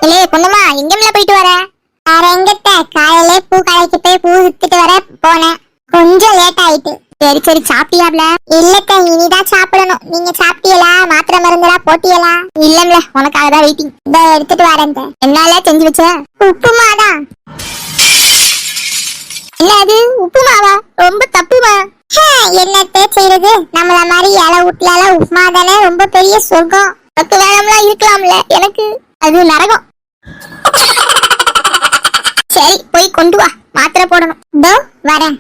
இல்லே பொண்ணுமா எங்கம்ல போயிட்டு வர? வேற எங்கத்த, காலையிலே பூ கடைக்கு போய் பூ வித்துட்டு வர போனேன். கொஞ்சம் லேட் ஆயிட்டு. சரி சரி, சாப்பிட்டியாப்ல? இல்லத்த, இனிதான் சாப்பிடணும். நீங்க சாப்பிட்டீங்களா? மாத்திரை மருந்துலாம் போட்டியலா? இல்லம்ல, உனக்காக தான் வெயிட்டிங். இதோ எடுத்துட்டு வரேன். என்னால செஞ்சு வச்ச உப்புமாதான். என்ன அது உப்புமாவா? ரொம்ப தப்புமா. என்னத்த செய்யறது, நம்மள மாதிரி இலை வீட்டுல உப்புமா தானே ரொம்ப பெரிய சொர்க்கம். பத்து வேலைலாம் இருக்கலாம்ல, எனக்கு அது நரகம். சரி போய் கொண்டு வா, மாத்திரை போடணும். இதோ வரேன்.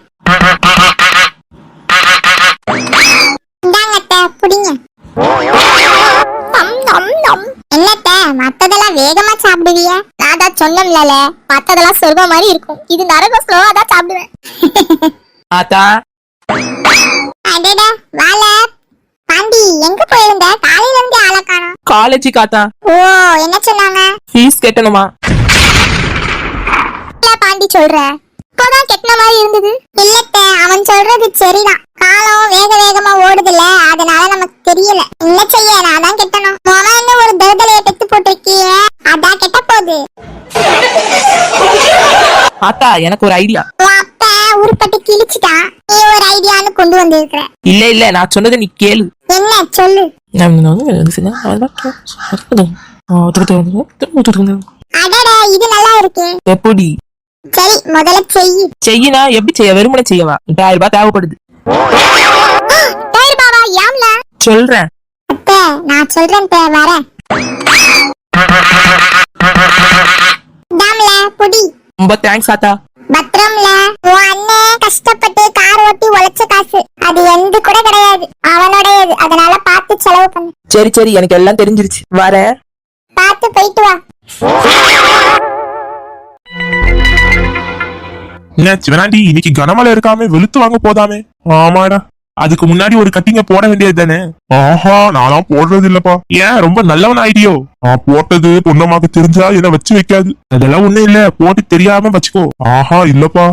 இந்தாங்கத்த, புடிங்க. என்னத்த, மத்ததெல்லாம் வேகமா சாப்பிடுவிய? நான் தான் சொன்னேன்ல, மத்ததெல்லாம் சொர்க்கம் மாதிரி இருக்கும், இது நரகம், ஸ்லோவா தான் சாப்பிடுவேன். ஆத்தா அடடா வால பாண்டி, எங்க போயிருந்த? காலையில இருந்து ஆள காணோம். காலேஜ் காத்தா. ஓ, என்ன சொன்னாங்க? ஃபீஸ் கட்டணுமா? இல்ல பாண்டி சொல்ற, இப்போதான் கெட்டின மாதிரி இருந்தது. இல்லத்த, அவன் சொல்றது சரிதான். காலம் வேக வேகமா ஓடுதுல, அதனால நமக்கு தெரியல. என்ன செய்ய, நான் தான் கெட்டணும். என்ன ஒரு தருதலைய பெத்து போட்டிருக்கிய, அதான் கெட்ட போகுது. ஆத்தா எனக்கு ஒரு ஐடியா. அப்ப உருப்பட்டு கிழிச்சிட்டான், நீ ஒரு ஐடியான்னு கொண்டு வந்திருக்கிற. இல்ல இல்ல, நான் சொன்னதை நீ கேளு. என்ன சொல்லு. அடடா, இது நல்லா இருக்கு. எப்படி? சரி, முதல்ல செய்யினா எப்படி செய்ய? வெறுமனை செய்யவா? 2000 ரூபாய் தேவைப்படுது. சொல்றேன். அத்தை, நான் சொல்றேன், வரேன். புடி. ரொம்ப தேங்க்ஸ் ஆத்தா. பத்திரம்ல, உன் அண்ணன் கஷ்டப்பட்டு கார் ஓட்டி உழைச்ச காசு, அது எந்த கூட கிடையாது, அவனோடையது. அதனால பார்த்து செலவு பண்ணு. சரி சரி, எனக்கு எல்லாம் தெரிஞ்சிருச்சு, வரேன். பார்த்து போயிட்டு வா. என்ன சிவனாண்டி, இன்னைக்கு கனமழை இருக்காம வெளுத்து வாங்க போதாமே? ஆமாடா, அதுக்கு முன்னாடி ஒரு கட்டிங்க போட வேண்டியது தானே? ஆஹா, நான்லாம் போடுறது இல்லப்பா. ஏன், ரொம்ப நல்லவன் ஆயிட்டியோ? போட்டது பொண்ணமாக்கு தெரிஞ்சா என்ன வச்சு வைக்காது. அதெல்லாம் ஒண்ணும் இல்ல, போட்டு தெரியாம வச்சுக்கோ. ஆஹா, இல்லப்பா.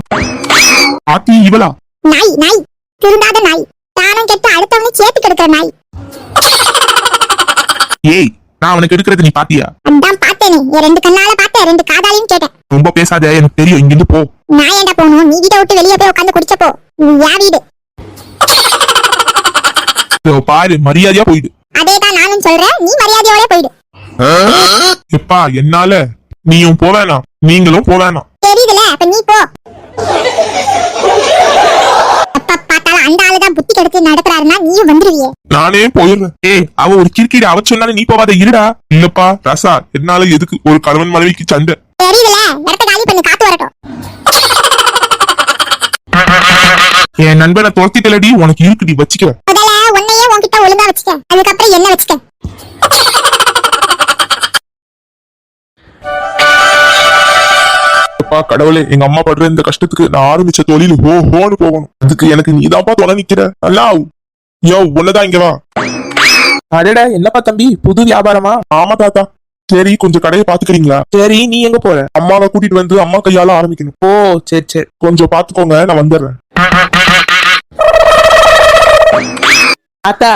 ஆத்தி இவளா? நாய் நாய், திருந்தாத நாய், தானம் கெட்டு அடுத்தவனை சேர்த்து கெடுக்கிற நாய். ஏய், நான் அவனுக்கு எடுக்கிறது நீ பாத்தியா? அதான் பார்த்தேனே, என் ரெண்டு கண்ணால பார்த்தேன், ரெண்டு காதாலையும் கேட்டேன். ரொம்ப பேசாத, எனக்கு தெரியும். இங்கிருந்து போ. நான் ஏன்டா போகணும்? நீ வீட்டை விட்டு வெளியே போய் உட்காந்து குடிச்சப்போ, யா வீடு. பாரு, மரியாதையா போயிடு. அதேதான் நானும் சொல்றேன், நீ மரியாதையோட போயிடு. எப்பா, என்னால நீயும் போவேனா, நீங்களும் போவேனா? தெரியுதுல, அப்ப நீ போ. அப்பா பார்த்தாலும் அந்த ஆளுதான் புத்தி கெடுத்து நடக்கிறாருன்னா நீயும் வந்துருவியே. நானே போயிடுறேன். ஏய், அவ ஒரு கிறுக்கீடு, அவ சொன்னாலும் நீ போவாத, இருடா. இல்லப்பா ரசா, என்னால எதுக்கு ஒரு கணவன் மனைவிக்கு சண்டை? தெரியுதுல, இடத்த காலி பண்ணி காத்து வரட்டும். என் நண்பனை துரத்திட்டலடி, உனக்கு இருக்குடி, வச்சுக்க. முதல்ல உன்னையே உன்கிட்ட ஒழுங்கா வச்சுக்க, அதுக்கப்புறம் என்ன வச்சுக்க. கடவுளே, எங்க அம்மா படுற இந்த கஷ்டத்துக்கு நான் ஆரம்பிச்ச தொழில் ஹோன்னு போகணும். அதுக்கு எனக்கு நீதான்ப்பா துணை நிக்கிற. நல்லா யோ, ஒன்னதான் இங்க வா. அடடா, என்னப்பா தம்பி, புது வியாபாரமா? ஆமா தாத்தா. சரி, கொஞ்சம் கடையை பாத்துக்கிறீங்களா? சரி, நீ எங்க போற? அம்மாவை கூட்டிட்டு வந்து அம்மா கையால ஆரம்பிக்கணும். ஓ சரி சரி, கொஞ்சம் பாத்துக்கோங்க, நான் வந்துடுறேன். அத்தா,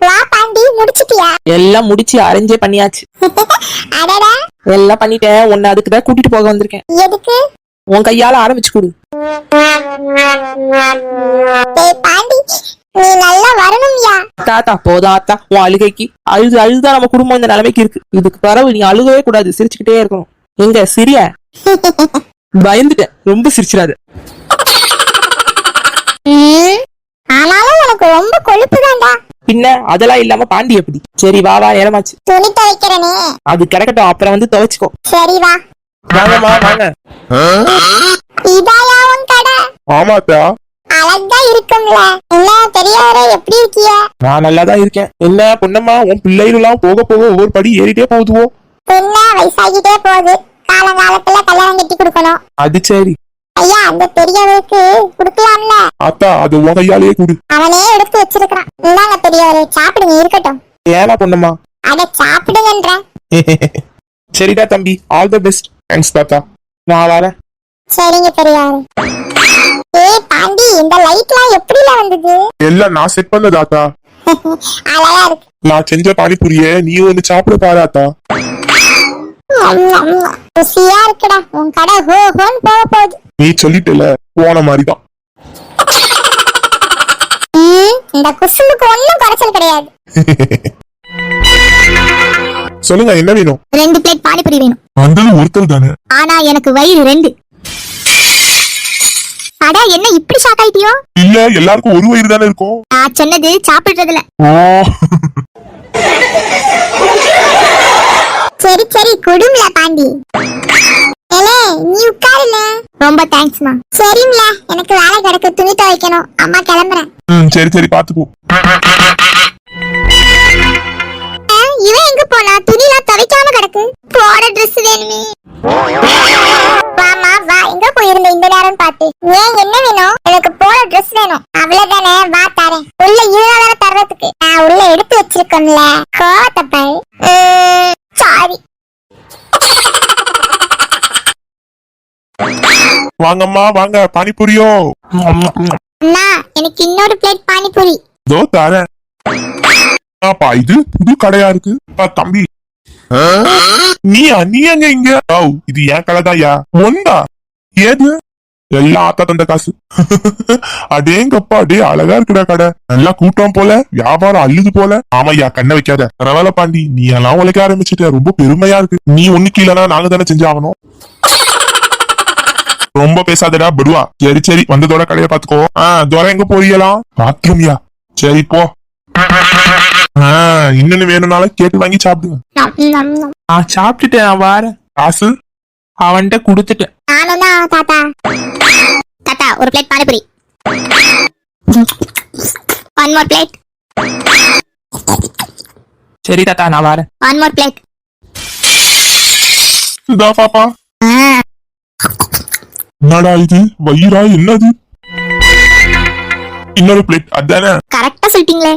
வா பாண்டி, முடிச்சிட்டியா? எல்லாம் முடிச்சு அரேஞ்சே பண்ணியாச்சு. அடடா, எல்லாம் பண்ணிட்டேன். உன்னை அதுக்குதான் கூட்டிட்டு போக வந்திருக்கேன். எதுக்கு? உன் கையால ஆரம்பிச்சு கொடு. டேய் பாண்டி, நீ நல்லா வரணும்யா. தாத்தா போதும் ஆத்தா, உன் அழுகைக்கு அழுது அழுதுதான் நம்ம குடும்பம் இந்த நிலைமைக்கு இருக்கு. இதுக்கு பிறகு நீ அழுகவே கூடாது, சிரிச்சுக்கிட்டே இருக்கணும். எங்க சிரியா? பயந்துட்டேன், ரொம்ப சிரிச்சிடாது. ஆனாலும் உனக்கு ரொம்ப கொழுப்பு தான்டா. பின்ன அதெல்லாம் இல்லாம பாண்டி எப்படி? சரி வா வா, நேரமாச்சு. துணி துவைக்கிறனே. அது கிடக்கட்டும், அப்புறம் வந்து துவைச்சுக்கோ. சரி வா. வாங்கம்மா வாங்க. இதாயா உன் கடை? ஆமாத்தா. அழகா இருக்கும்ல. என்ன பெரியவரே, எப்படி இருக்கிய? நான் நல்லாதான் இருக்கேன். என்ன பொண்ணம்மா, உன் பிள்ளைகள் எல்லாம் போக போக ஒவ்வொரு படி ஏறிட்டே போகுதுவோ? பொண்ண வயசாகிட்டே போகுது, காலங்காலத்துல கல்யாணம் கட்டி கொடுக்கணும். அது சரி. ஐயா, அந்த பெரியவருக்கு குடுக்கலாம்ல? அத்தா, அது உன் கையாலேயே குடு. அவனே எடுத்து வச்சிருக்கான். இந்தாங்க பெரியவரே, சாப்பிடுங்க, இருக்கட்டும். ஏமா பொண்ணம்மா? அட சாப்பிடுங்கன்ற. சரிடா தம்பி, ஆல் தி பெஸ்ட். தேங்க்ஸ் தாத்தா, நான் வரேன். சரிங்க பெரியவரே. ஏய் பாண்டி, இந்த லைட்லாம் எப்படில வந்தது? எல்லாம் நான் செட் பண்ண தாத்தா. அழகா இருக்கு. நான் செஞ்ச பானிபூரிய நீ ஒன்னு சாப்பிட பாரு ஆத்தா. ருசியா இருக்குடா உன் கடை ஹோ ஹோன்னு போக போகுது. நீ சொல்லிட்டல போன மாதிரிதான். இந்த குசும்புக்கு ஒண்ணும் குறைச்சல் கிடையாது. சொல்லுங்க என்ன வேணும்? 2 பிளேட் பானிபூரி வேணும். வந்தது ஒருத்தர் தானே. ஆனா எனக்கு வயிறு 2. அட என்ன இப்படி ஷாக் ஆயிட்டியோ? இல்ல எல்லாருக்கும் ஒரு வயிறு தானே இருக்கும். நான் சொன்னது சாப்பிடுறதுல. ஓ சரி சரி குடும்ல பாண்டி. ஏலே நீ உட்காருல. ரொம்ப தேங்க்ஸ்மா. சரிங்கள எனக்கு வேலை கிடக்கு துணி துவைக்கணும். அம்மா கிளம்புறேன். சரி சரி பாத்துக்கோ. இவன் எங்க போனா? துணிலாம் துவைக்காம கிடக்கு. போட Dress வேணுமே. வாமா வா எங்க போயிருந்த இந்த நேரம் பார்த்து? ஏன் என்ன வேணும்? எனக்கு போட Dress வேணும். அவ்வளவுதானே வா தரேன். உள்ள இருநூறு தர்றதுக்கு நான் உள்ள எடுத்து வச்சிருக்கேன்ல. கோத்தப்பை சாரி. வாங்கம்மா வாங்க பானிபூரியோ. அண்ணா எனக்கு இன்னொரு பிளேட் பானிபூரி. இதோ தரேன். அப்பா இது புது கடையா இருக்கு. தம்பி நீ எங்க இங்க? இது ஏன் கடை தான்யா. ஒண்டா ஏது எல்லாம் ஆத்தா தந்த காசு. அடேங்கப்பா அடே அழகா இருக்குடா கடை. நல்லா கூட்டம் போல வியாபாரம் அள்ளுது போல. ஆமையா கண்ணை வைக்காத. பரவாயில்ல பாண்டி நீ எல்லாம் உழைக்க ஆரம்பிச்சுட்ட. ரொம்ப பெருமையா இருக்கு. நீ ஒண்ணுக்கு இல்லனா நாங்க தானே செஞ்சாகணும். ரொம்ப பேசாதடா படுவா. சரி சரி வந்ததோட கடையை பாத்துக்கோ. தோற எங்க போறீங்களாம்? பாத்ரூம்யா. சரி போ. இன்னொன்னு வேணும்னாலும் கேட்டு வாங்கி சாப்பிடுங்க. நான் சாப்பிட்டுட்டேன். நான் வாரேன். காசு அவன்கிட்ட குடுத்துட்டேன். நானும் தான் தாத்தா. தாத்தா ஒரு பிளேட் பானிபூரி. 1 more plate. சரி தாத்தா நான் வாரேன். 1 more plate. இதா பாப்பா. என்னடா இது வயிறா என்னது? இன்னொரு பிளேட் அதானே? கரெக்டா சொல்லிட்டீங்களே.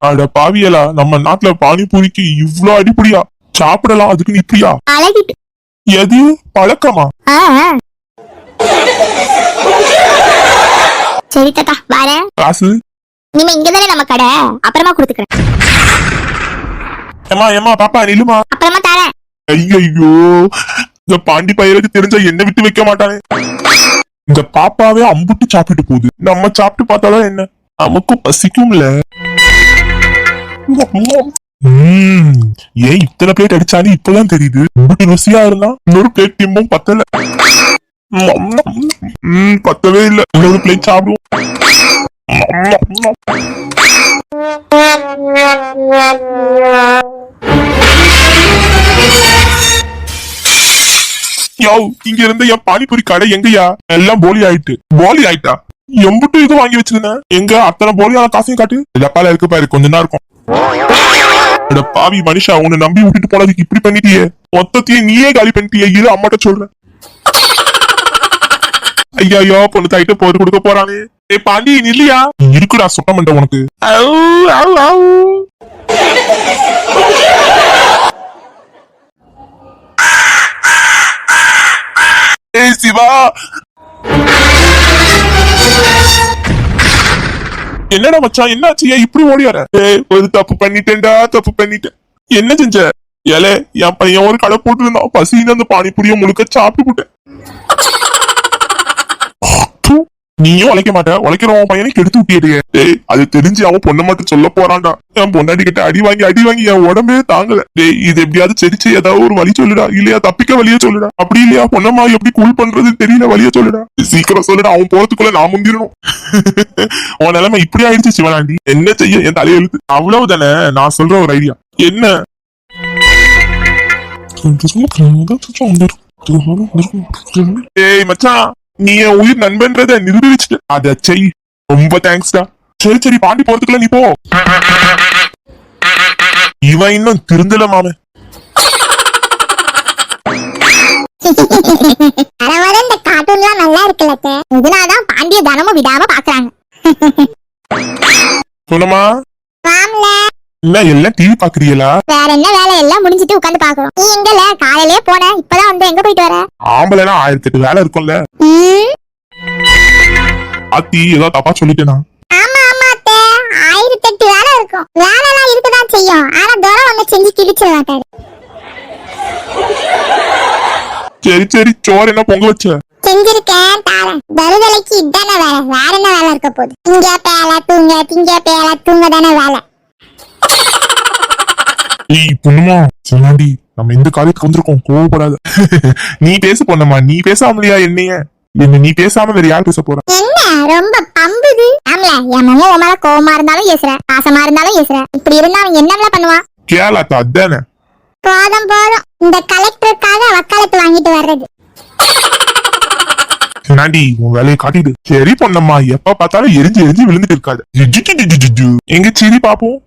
அட பாவியலா நம்ம நாட்டுல பானிபூரிக்கு இவ்ளோ அடிப்படியா? சாப்பிடலாம் அதுக்கு நீ இப்படியா? அழகிட்டு. எது பழக்கமா? சரி தாத்தா வரேன். காசு இனிமே இங்கதானே நம்ம கடை. அப்புறமா கொடுத்துக்கிறேன். ஏமா ஏமா பாப்பா நில்லுமா. அப்புறமா தரேன். ஐயோ இந்த பாண்டி பையலுக்கு தெரிஞ்சா என்ன விட்டு வைக்க மாட்டானே. இந்த பாப்பாவே அம்புட்டு சாப்பிட்டு போகுது. நம்ம சாப்பிட்டு பார்த்தாலும் என்ன நமக்கும் பசிக்கும்ல. ஏன் இத்தனை பிளேட் அடிச்சாலும் இப்பதான் தெரியுது. அம்புட்டு ருசியா இருந்தா இன்னொரு பிளேட் திம்பும் பத்தல. பத்தவே இல்ல. இன்னொரு பிளேட் சாப்பிடுவோம். யோ இங்க இருந்த என் பானிபூரி கடை எங்கயா? எல்லாம் போலி ஆயிட்டு. போலி ஆயிட்டா? எம்புட்டு இது வாங்கி வச்சிருந்தேன். எங்க அத்தனை போலியான காசையும் காட்டு. டப்பால இருக்கு பாரு கொஞ்ச நேரம் இருக்கும். பாவி மனுஷா உன்னை நம்பி விட்டுட்டு போனதுக்கு இப்படி பண்ணிட்டியே. மொத்தத்தையே நீயே காலி பண்ணிட்டியே. இரு அம்மாட்ட சொல்றேன். ஐயோ பொண்ணு தாயிட்ட போட்டு கொடுக்க போறானே. ஏ பாண்டி இல்லையா? இருக்குடா சுட்ட மண்ட உனக்கு. ஏய் சிவா என்னடா மச்சான் என்னாச்சு? இப்படி ஓடியார? ஒரு தப்பு பண்ணிட்டேன்டா. தப்பு பண்ணிட்டேன். என்ன செஞ்ச? ஏலே என் பையன் ஒரு கடை போட்டு இருந்தான். பசின்னு அந்த பானிபூரிய முழுக்க சாப்பிட்டு போட்டேன். நீயும் உழைக்க மாட்ட. உழைக்கிறவன் பையனை கெடுத்து விட்டியே. அது தெரிஞ்சு அவன் பொண்ணை மட்டும் சொல்ல போறான்டா. என் பொண்டாடி கிட்ட அடி வாங்கி என் உடம்பே தாங்கல. இது எப்படியாவது செடிச்சு ஏதாவது ஒரு வழி சொல்லுடா. இல்லையா தப்பிக்க வழிய சொல்லுடா. அப்படி இல்லையா பொண்ணம்மா எப்படி கூல் பண்றது தெரியல வழிய சொல்லுடா. சீக்கிரம் சொல்லுடா. அவன் போறதுக்குள்ள நான் முந்திரணும். உன் நிலைமை இப்படி ஆயிடுச்சு சிவனாண்டி. என்ன செய்ய என் தலையெழுத்து. அவ்வளவுதானே நான் சொல்ற ஒரு ஐடியா. என்ன? ஏய் மச்சான் நீ என் உயிர் நண்பன்றத நிரூபிச்சுட்ட. அத செய். ரொம்ப தேங்க்ஸ்டா. சரி சரி பாண்டி போறதுக்குள்ள நீ போ. இவன் இன்னும் திருந்தல மாமே. இந்த கார்ட்டூன்லாம் நல்லா இருக்குல்ல. இதனாலதான் பாண்டிய தினமும் விடாம பாக்குறாங்க. சொன்னமா வாம்ல. இல்ல எல்லாம் டிவி பாக்குறீங்களா? வேற என்ன வேலை எல்லாம் முடிஞ்சிட்டு உட்கார்ந்து பாக்குறோம். நீ எங்கல காலையிலேயே போன? இப்பதான் வந்து எங்க போயிட்டு வர? ஆம்பளைனா 1008 வேலை இருக்கும்ல. அத்தி ஏதோ தப்பா சொல்லிட்டேனா? ஆமா ஆமா அத்தை 1008 வேலை இருக்கும். வேலைலாம் இருக்குதான் சாப்பிட மாட்டாரு. சரி சரி, சோறு என்ன பொங்க வச்ச? செஞ்சிருக்கேன் தாரேன். தருதலைக்கு இதானே வேலை, வேற என்ன வேலை இருக்க போகுது? திங்க பேல தூங்க, திங்க பேல தூங்க தானே வேலை. ஏய் பொண்ணுமா, சொன்னாண்டி நம்ம இந்த காலத்துக்கு வந்திருக்கோம், கோவப்படாத. நீ பேச பொண்ணம்மா, நீ பேசாமலையா என்னைய? என்ன நீ பேசாம வேற யார் பேச போறா? என்ன ரொம்ப பம்புது? ஆம்ல என் மகன் உன் மேல கோவமா இருந்தாலும் ஏசுற, பாசமா இருந்தாலும் ஏசுற. இப்படி இருந்தா அவன் என்னென்ன பண்ணுவான்? கேளாத்தா அதானே. போதும் போதும், இந்த கலெக்டருக்காக வக்காலத்து வாங்கிட்டு வர்றது. நாண்டி உன் வேலையை காட்டிடு. சரி பொண்ணம்மா, எப்ப பார்த்தாலும் எரிஞ்சு எரிஞ்சு விழுந்துட்டு இருக்காது. எங்க சிரி பாப்போம்.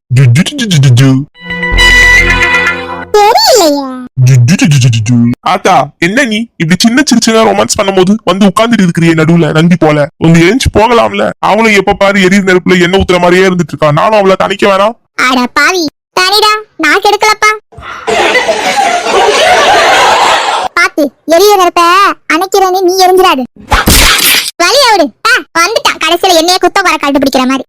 தெரியலையே. ஆத்தா என்ன நீ இப்படி சின்ன சின்ன ரொமான்ஸ் பண்ணும்போது வந்து உட்கார்ந்துட்டு இருக்கிறியே நடுவுல நந்தி போல? வந்து எரிஞ்சு போகலாம்ல. அவளும் எப்ப பாரு எரியும் நெருப்புல என்ன ஊத்துற மாதிரியே இருந்துட்டு இருக்கா. நானும் அவளை தணிக்க வேணாம். அட பாவி, தனிடா, நான் கெடுக்கலப்பா. பாத்து எரிய நெருப்ப அணைக்கிறேன்னு நீ எரிஞ்சிடாது. வழிய விடு. வந்துட்டான் கடைசியில என்னைய குத்தம் வர கண்டுபிடிக்கிற மாதிரி.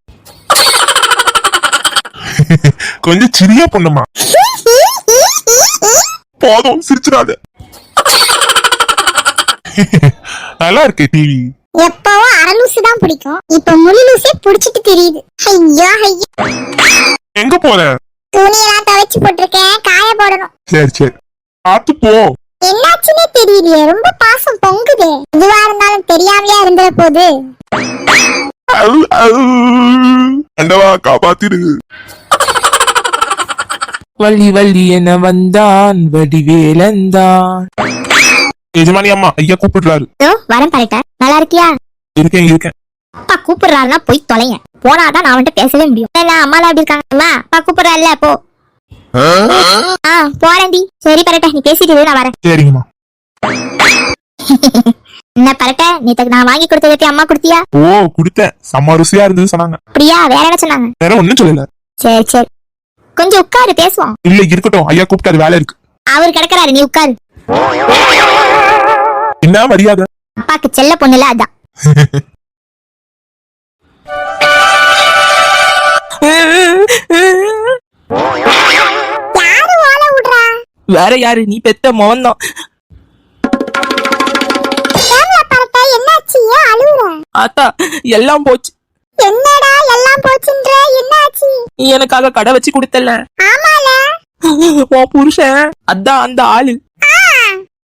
கொஞ்சம் சிரியா பொண்ணுமா. போதும் சிரிச்சிடாத. நல்லா இருக்கே டிவி. எப்பவும் அரலூசு தான் பிடிக்கும், இப்ப முழுலூசே புடிச்சிட்டு தெரியுது. ஐயோ ஐயோ. எங்க போற? துணியெல்லாம் துவைச்சு போட்டிருக்கேன், காய போடணும். சரி சரி, பார்த்து போ. என்னாச்சுன்னே தெரியலையே, ரொம்ப பாசம் பொங்குதே. எதுவா இருந்தாலும் தெரியாமலே இருந்துற போது. அண்டவா காப்பாத்திரு. வள்ளி வள்ளி என வந்தான் வடிவேலந்தான். எஜமானி அம்மா, ஐயா கூப்பிடுறாரு. வரம் கரெக்டா? நல்லா இருக்கியா? இருக்கேன் இருக்கேன். அப்பா கூப்பிடுறாருன்னா போய் தொலைங்க, போனாதான் நான் வந்துட்டு பேசவே முடியும். என்ன அம்மாலாம் எப்படி இருக்காங்க? அம்மா அப்பா கூப்பிடுறாருல, போ. போறேன்டி. சரி பரட்ட, நீ பேசிட்டு இரு, நான் வரேன். சரிங்கம்மா. என்ன பரட்ட, நேத்துக்கு நான் வாங்கி கொடுத்ததுக்கு அம்மா கொடுத்தியா? ஓ குடுத்தேன், செம்ம ருசியா இருந்தது சொன்னாங்க. அப்படியா? வேற என்ன சொன்னாங்க? வேற ஒண்ணும் சொல்லல. சரி சரி, கொஞ்சம் உட்காரு, பேசுவோம். இல்ல இருக்கட்டும், ஐயா கூப்பிட்டாரு, வேலை இருக்கு. அவர் கிடக்குறாரு, நீ உட்காரு. என்ன மரியாதை? அப்பாக்கு செல்ல பொண்ணுல அதான். யாரு ஓலை விடுறா? வேற யாரு? நீ பெத்த மகன் தான். என்னாச்சு? ஏன் அழுவுற? ஆத்தா எல்லாம் போச்சு. என்னடா எல்லாம் போச்சுன்ற? என்னாச்சு? நீ எனக்காக கடை வச்சு கொடுத்தல. ஆமால. உன் புருஷன் அதான் அந்த ஆளு.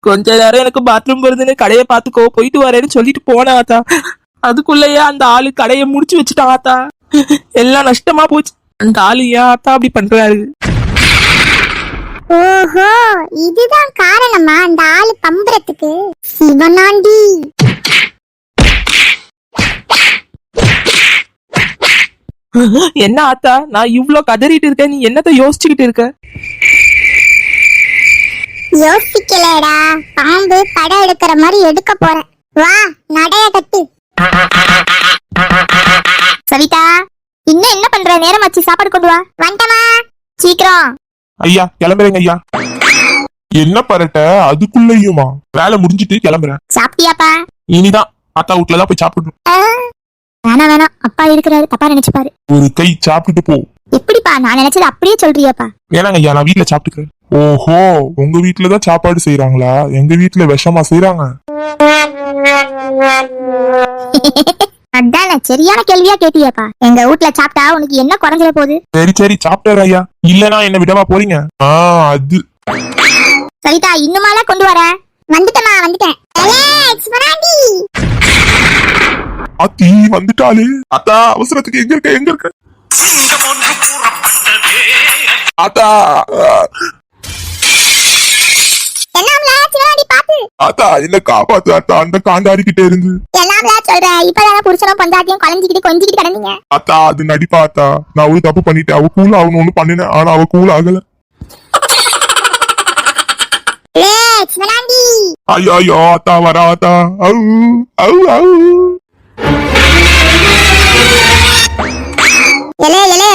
கொஞ்ச நேரம் எனக்கு பாத்ரூம் வருதுன்னு கடையை பாத்துக்கோ, போயிட்டு வரேன்னு சொல்லிட்டு போன ஆத்தா. அதுக்குள்ளேயே அந்த ஆளு கடையை முடிச்சு வச்சுட்டான் ஆத்தா. எல்லாம் நஷ்டமா போச்சு. அந்த ஆளு ஏன் ஆத்தா அப்படி பண்றாரு? ஓஹோ, இதுதான் காரணமா அந்த ஆளு பம்பரத்துக்கு? சிவனாண்டி. என்ன ஆத்தா, நான் இவ்ளோ கதறிட்டு இருக்கேன், நீ என்னத்த யோசிச்சுக்கிட்டு இருக்க? யோசிக்கலடா, பாம்பு படம் எடுக்கிற மாதிரி எடுக்க போறேன். வா, நடைய கட்டு. சவிதா, இன்னும் என்ன பண்ற? நேரம் ஆச்சு, சாப்பாடு கொண்டு வா. வந்துட்டமா, சீக்கிரம். ஐயா கிளம்புறேங்க ஐயா. என்ன பரட்ட, அதுக்குள்ளயுமா? வேலை முடிஞ்சிட்டு கிளம்புறேன். சாப்பிட்டியாப்பா? இனிதான் அத்தா வீட்டுலதான் போய் சாப்பிடணும். வேணாம் வேணாம், அப்பா இருக்கிறாரு, தப்பா நினைச்சுப்பாரு. ஒரு கை சாப்பிட்டுட்டு போ. எப்படிப்பா? நான் நினைச்சது அப்படியே சொல்றியாப்பா? ஏனாங்க ஐயா, நான் வீட்டுல சாப்பிட்டுக்கிறேன். ஓஹோ, உங்க வீட்டுலதான் சாப்பாடு செய்யறாங்களா? எங்க வீட்டுல விஷமா செய்யறாங்க. அதான சரியான கேள்வியா கேட்டியாப்பா. எங்க வீட்டுல சாப்பிட்டா உனக்கு என்ன குறைஞ்சிட போகுது? சரி சரி, சாப்பிட்டாரு ஐயா. இல்லனா என்ன விடவா போறீங்க? அது சரிதா, இன்னுமால கொண்டு வர? வந்துட்டமா, வந்துட்டேன். அத்தி வந்துட்டாளே. அத்தா அவசரத்துக்கு எங்க இருக்க? எங்க இருக்க அத்தா? அத்தா என்ன காப்பாத்து அத்தா, அந்த காண்டாரி கிட்ட இருந்து. இப்பதான் புருஷனும் பொண்டாட்டியும் கலஞ்சிக்கிட்டு கொஞ்சிக்கிட்டு கிடந்தீங்க. அத்தா அது நடிப்பா அத்தா. நான் ஒரு தப்பு பண்ணிட்டேன், அவ கூல் ஆகணும்னு பண்ணினேன், ஆனா அவ கூல் ஆகல. ஐயோ ஐயோ அத்தா வரா அத்தா.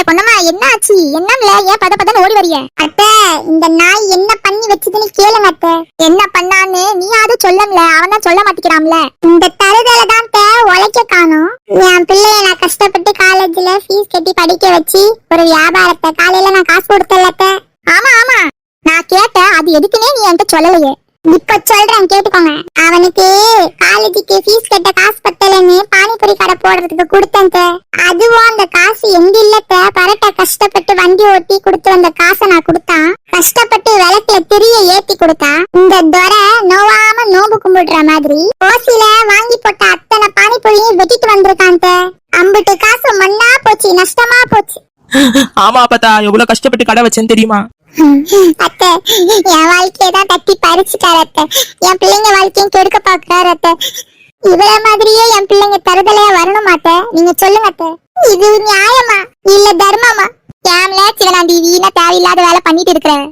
பொண்ணம்மா, என்ன ஆச்சு? என்னம்ல, ஏன் பத பதன்னு ஓடி வரிய? அத்தை, இந்த நாய் என்ன பண்ணி வச்சதுன்னு கேளுங்க அத்தை. என்ன பண்ணான்னு நீயாவது சொல்லம்ல, அவன் தான் சொல்ல மாட்டேங்கிறான்ல. இந்த தருதல தான் உழைக்க காணும். என் பிள்ளைய நான் கஷ்டப்பட்டு காலேஜ்ல ஃபீஸ் கட்டி படிக்க வச்சு ஒரு வியாபாரத்தை காலையில நான் காசு கொடுத்தல. ஆமா ஆமா, அது எதுக்குன்னே நீ என்கிட்ட சொல்லலையே. இப்ப சொல்றேன் கேட்டுக்கோங்க. அவனுக்கு காலேஜுக்கு ஃபீஸ் கட்ட காசு பத்தலன்னு பானிபூரி கடை போடுறதுக்கு கொடுத்தேன். அதுவும் அந்த காசு எங்க இல்லத்த பரட்ட கஷ்டப்பட்டு வண்டி ஓட்டி கொடுத்து வந்த காசை நான் கொடுத்தான். கஷ்டப்பட்டு விளக்குல திரிய ஏத்தி கொடுத்தா. இந்த துரை நோவாம நோம்பு கும்பிடுற மாதிரி ஓசில வாங்கி போட்ட அத்தனை பானிபூரியும் வெட்டிட்டு வந்திருக்கான். அம்பிட்டு காசு மண்ணா போச்சு, நஷ்டமா போச்சு. ஆமா அப்பத்தா, எவ்வளவு கஷ்டப்பட்டு கடை வச்சேன்னு தெரியுமா? அத்தை, என் வாழ்க்கையதான் தட்டி பறிச்சுட்டாரு அத்தை. என் பிள்ளைங்க வாழ்க்கையும் கெடுக்க பாக்குறாரு அத்தை. இவள மாதிரியே என் பிள்ளைங்க தருதலையா வரணும் அத்தை. நீங்க சொல்லுங்க அத்தை, இது நியாயமா இல்ல தர்மமா? கேம்ல சிவனாண்டி வீணா தேவையில்லாத வேலை பண்ணிட்டு இருக்கிறேன்.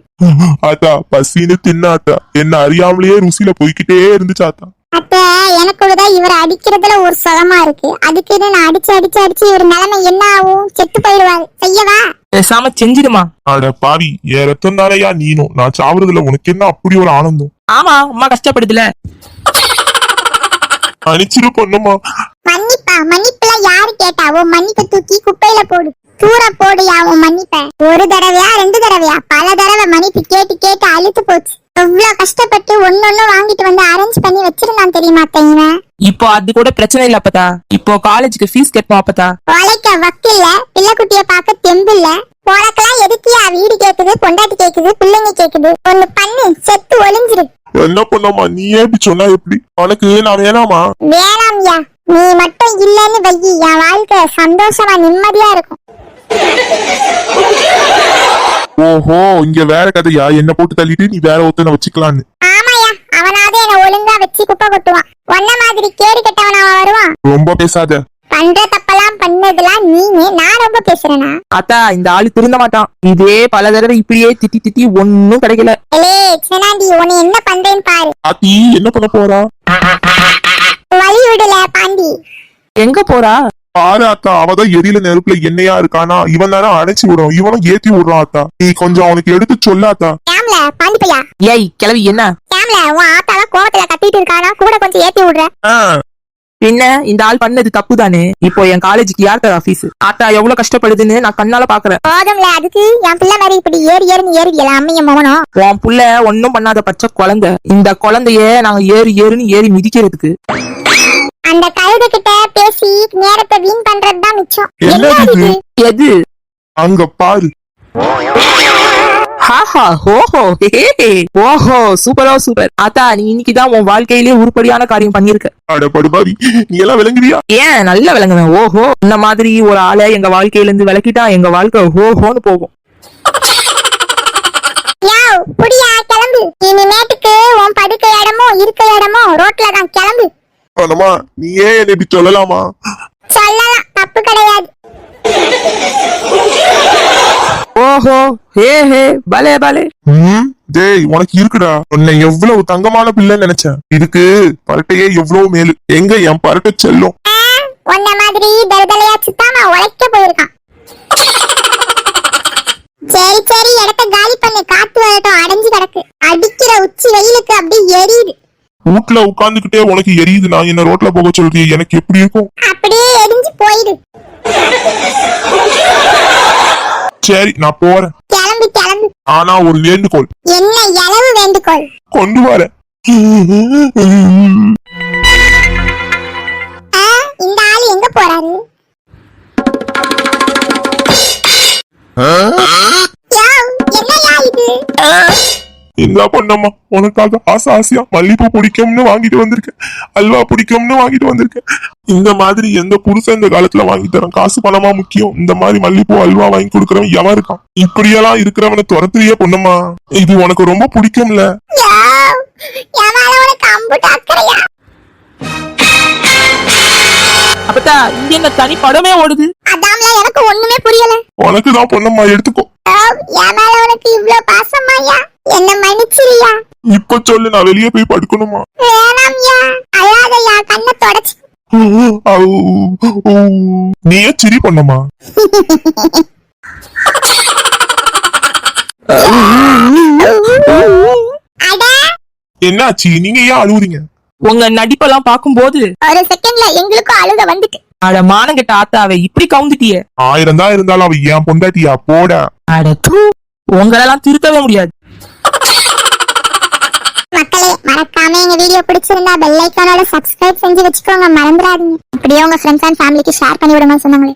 ஆத்தா பசின்னு தின்னாத்தா, என்ன அறியாமலேயே ருசியில போய்கிட்டே இருந்துச்சாத்தா. அத்தை, எனக்குள்ளதான் இவரை அடிக்கிறதுல ஒரு சுகமா இருக்கு. அதுக்குன்னு நான் அடிச்சு அடிச்சு அடிச்சு இவர் நிலைமை என்ன ஆகும்? செத்து போயிடுவாரு. செய்யவா? பேசாம செஞ்சிடுமா. அட பாவி, என் ரத்தம் தானையா நீனும். நான் சாவுறதுல உனக்கு என்ன அப்படி ஒரு ஆனந்தம்? ஆமா, அம்மா கஷ்டப்படுதுல. அனுச்சிரு பொண்ணுமா. மன்னிப்பா, மன்னிப்புலாம் யாரு கேட்டாவோ? மன்னிப்பை தூக்கி குப்பையில போடு, தூர போடுயா உன் மன்னிப்ப. ஒரு தடவையா 2 தடவையா பல தடவை மன்னிப்பு கேட்டு கேட்டு அழுத்து போச்சு. எவ்வளவு கஷ்டப்பட்டு ஒன்னொன்னு வாங்கிட்டு வந்து அரேஞ்ச் பண்ணி வச்சிருந்தான் தெரியுமா இவன். இப்போ அது கூட பிரச்சனை இல்ல அப்பதா. இப்போ காலேஜுக்கு ஃபீஸ் கட்டணும் அப்பதா. உழைக்க வக்கில்ல, பிள்ளைக்குட்டிய பார்க்க தெம்பு இல்ல. உனக்கெல்லாம் எதுக்கியா வீடு கேக்குது, பொண்டாட்டி கேக்குது, பிள்ளைங்க கேக்குது? ஒண்ணு பண்ணு, செத்து ஒளிஞ்சிரு. என்ன பொண்ணம்மா, நீயே இப்படி சொன்னா எப்படி? உனக்கு நான் வேணாமா? வேணாம்யா, நீ மட்டும் இல்லன்னு வையி, என் வாழ்க்கை சந்தோஷமா நிம்மதியா இருக்கும். ஓஹோ, இங்க வேற கதையா? என்ன போட்டு தள்ளிட்டு நீ வேற ஒருத்தனை வச்சுக்கலான்னு? ஆமாயா, அவனாவது என்ன ஒழுங்கா வச்சு குப்பை கொட்டுவான். ஒன்ன மாதிரி கேடு கெட்டவனா வருவான். ரொம்ப பேசாத. பண்ற தப்பெல்லாம் பண்ணதெல்லாம் நீங்க, நான் ரொம்ப பேசுறேனா? அத்தா, இந்த ஆளு திருந்த மாட்டான். இதே பல தடவை இப்படியே திட்டி திட்டி ஒன்னும் கிடைக்கல. சிவனாண்டி, உன்னை என்ன பண்றேன்னு பாரு. ஆத்தி என்ன பண்ண போறா? வழி விடல பாண்டி. எங்க போறா? பாரு ஆத்தா, அவதான் எரியில நெருப்புல எண்ணெயா இருக்கானா, இவன் தானே அணைச்சு விடும், இவனும் ஏத்தி விடுறான் ஆத்தா. நீ கொஞ்சம் அவனுக்கு எடுத்து சொல்லாத்தா. கேம்ல பாண்டி பையா. ஏய் கிளவி, என்ன கேம்ல உன் ஆத்தாலாம் கோவத்துல கத்திட்டு இருக்கானா, கூட கொஞ்சம் ஏத்தி விடுற. பின்ன இந்த ஆள் பண்ணது தப்பு தானே. இப்போ என் காலேஜுக்கு யார் தரா ஃபீஸ்? ஆத்தா எவ்வளவு கஷ்டப்படுதுன்னு நான் கண்ணால பாக்குறேன். போதும்ல, அதுக்கு என் பிள்ளை மாதிரி இப்படி ஏறி ஏறின்னு ஏறிவியல அம்மைய மோகனம். உன் புள்ள ஒன்னும் பண்ணாத பச்சை குழந்தை. இந்த குழந்தைய நாங்க ஏறி ஏறுன்னு ஏறி மிதிக்கிறதுக்கு. அந்த கழுதை கிட்ட பேசி நேரத்தை வீண் பண்றதுதான் மிச்சம். என்னது? எது? அங்க பாரு. ஹாஹா, ஹோஹோ, ஹே, ஓஹோ, சூப்பரோ சூப்பர். ஆத்தா, நீ இன்னைக்குதான் உன் வாழ்க்கையிலேயே உருப்படியான காரியம் பண்ணிருக்க. அட படுபாவி, நீ எல்லாம் விளங்குறியா? ஏன் நல்லா விளங்குவேன். ஓஹோ, இந்த மாதிரி ஒரு ஆளை எங்க வாழ்க்கையில இருந்து விளக்கிட்டா எங்க வாழ்க்கை ஹோஹோன்னு போகும். யாவ், புடியா கிளம்பு. இனிமேட்டுக்கு உன் படுக்க இடமோ இருக்க இடமோ ரோட்ல தான், கிளம்பு. அண்ணம்மா, நீ ஏன் என்ன இப்படி சொல்லலாமா? சொல்லலாம், தப்பு கிடையாது. ஓஹோ, ஹே ஹே, பலே பலே. டேய், உனக்கு இருக்குடா. உன்னை எவ்வளவு தங்கமான பிள்ளைன்னு நினைச்சேன். இதுக்கு பரட்டையே எவ்வளவு மேலு. எங்க என் பரட்டை செல்லும்? உன்ன மாதிரி தருதலையா சுத்தாம உழைக்க போயிருக்கான். சரி சரி, இடத்த காலி பண்ணு. காத்து வரட்டும், அடைஞ்சு கிடக்கு. அடிக்கிற உச்சி வெயிலுக்கு அப்படி எரியுது. வீட்டுல உட்கார்ந்துகிட்டே உனக்கு எரியுது, நான் என்ன ரோட்ல போக சொல்றீங்க? எனக்கு எப்படி இருக்கும்? அப்படியே எரிஞ்சு போயிடு. சரி, நான் போறேன். கிளம்பு கிளம்பு. ஆனா ஒரு வேண்டுகோள். என்ன எளவு வேண்டுகோள்? கொண்டு வரேன். இந்த ஆளு எங்க போறாரு? யாவ், என்னையா இது? இந்த பொண்ணம்மா, உனக்காக ஆசை ஆசையா மல்லிப்பூ பிடிக்கும்னு வாங்கிட்டு வந்திருக்கேன், அல்வா பிடிக்கும்னு வாங்கிட்டு வந்திருக்கேன். இந்த மாதிரி எந்த புருஷன் இந்த காலத்துல வாங்கி தரேன்? காசு பணமா முக்கியம். இந்த மாதிரி மல்லிப்பூ அல்வா வாங்கி கொடுக்கறவன் எவன் இருக்கான்? இப்படியெல்லாம் இருக்கிறவனை துரத்துறியே பொண்ணம்மா. இது உனக்கு ரொம்ப பிடிக்கும்ல? யாவ், என் மேல உனக்கு அம்புட்டு அக்கறையா? அப்பத்தா, இங்க என்ன தனி படமே ஓடுது? அதாம்ல, எனக்கு ஒண்ணுமே புரியல. உனக்கு தான் பொண்ணம்மா, எடுத்துக்கோ. யாவ், என் மேல உனக்கு இவ்ளோ பாசமாயா? என்ன மன்னிச்சிரியா? இப்ப சொல்லு, நான் வெளியே போய் படுக்கணுமா? வேணாம்யா, அழாதயா, கண்ணை தொடச்சு. நீயே சிரி பொண்ணம்மா. அட, என்னாச்சு? நீங்க ஏன் அழுவுறீங்க? உங்க நடிப்பெல்லாம் பாக்கும்போது ஒரு செகண்ட்ல எங்களுக்கும் அழுக வந்துட்டு. அட மானங்கிட்ட ஆத்தாவே, இப்படி கவுந்துட்டியே. 1000 தான் இருந்தாலும் அவ ஏன் பொண்டாட்டியா? போட. அட தூ, உங்களெல்லாம் திருத்தவே முடியாது. மறக்காம எங்க வீடியோ பிடிச்சிருந்தா பெல் ஐகானோட சப்ஸ்கிரைப் செஞ்சு வச்சுக்கோங்க, மறந்துடாதீங்க. அப்படியே உங்க ஃப்ரெண்ட்ஸ் அண்ட் ஃபேமிலிக்கு ஷேர் பண்ணி விடுங்க சொன்னாங்களே.